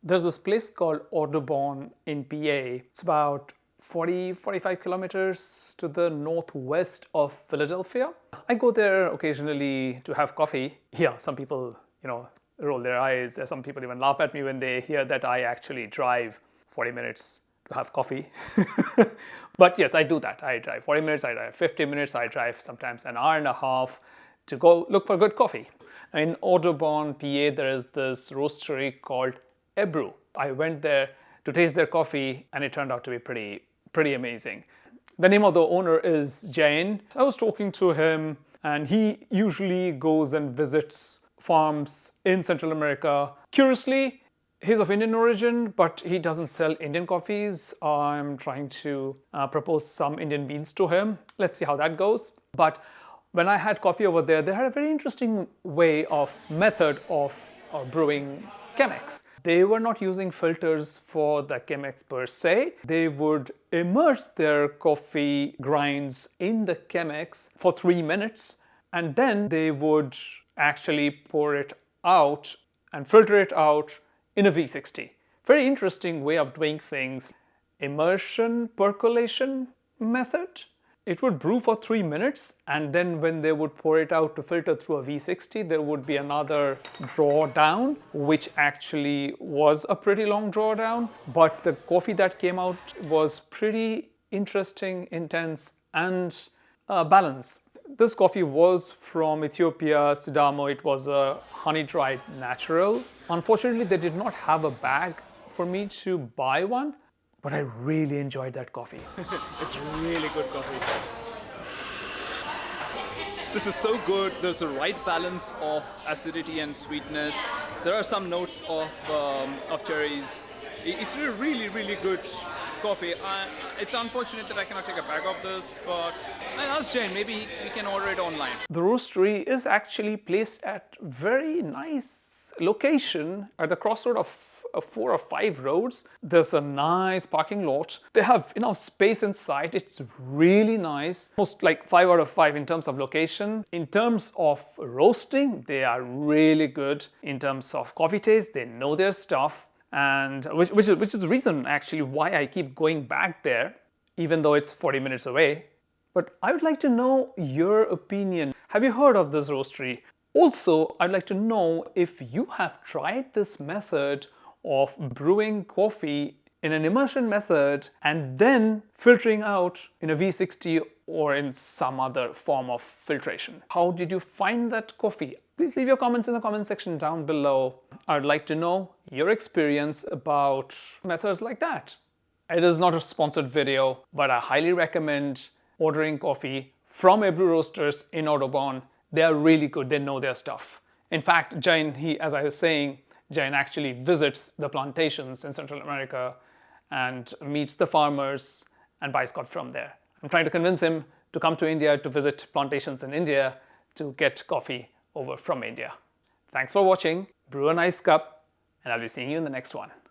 There's this place called Audubon in PA. It's about 45 kilometers to the northwest of Philadelphia. I go there occasionally to have coffee. Yeah, some people, roll their eyes. Some people even laugh at me when they hear that I actually drive 40 minutes to have coffee. But yes, I do that. I drive 40 minutes, I drive 50 minutes, I drive sometimes an hour and a half to go look for good coffee. In Audubon, PA, there is this roastery called Ebru. I went there to taste their coffee and it turned out to be pretty amazing. The name of the owner is Jain. I was talking to him and he usually goes and visits farms in Central America. Curiously, he's of Indian origin, but he doesn't sell Indian coffees. I'm trying to propose some Indian beans to him. Let's see how that goes. But when I had coffee over there, they had a very interesting method of brewing Chemex. They were not using filters for the Chemex per se. They would immerse their coffee grinds in the Chemex for 3 minutes, and then they would actually pour it out and filter it out in a V60. Very interesting way of doing things. Immersion percolation method. It would brew for 3 minutes, and then when they would pour it out to filter through a V60, there would be another drawdown, which actually was a pretty long drawdown. But the coffee that came out was pretty interesting, intense, and balanced. This coffee was from Ethiopia, Sidamo. It was a honey-dried natural. Unfortunately, they did not have a bag for me to buy one. But I really enjoyed that coffee. It's really good coffee. This is so good. There's a right balance of acidity and sweetness. There are some notes of cherries. It's a really good coffee. It's unfortunate that I cannot take a bag of this, but I'll ask Jane, maybe we can order it online. The roastery is actually placed at very nice location at the crossroad of 4 or 5 roads. There's a nice parking lot. They have enough space inside. It's really nice. Most like 5 out of 5 in terms of location. In terms of roasting, they are really good. In terms of coffee taste, they know their stuff. And which is the reason actually why I keep going back there, even though it's 40 minutes away. But I would like to know your opinion. Have you heard of this roastery? Also, I'd like to know if you have tried this method of brewing coffee in an immersion method and then filtering out in a V60 or in some other form of filtration. How did you find that coffee? Please leave your comments in the comment section down below. I'd like to know your experience about methods like that. It is not a sponsored video, but I highly recommend ordering coffee from Ebru Roasters in Audubon. They are really good. They know their stuff. In fact, Jain, as I was saying, Jain actually visits the plantations in Central America and meets the farmers and buys coffee from there. I'm trying to convince him to come to India to visit plantations in India to get coffee over from India. Thanks for watching. Brew a nice cup, and I'll be seeing you in the next one.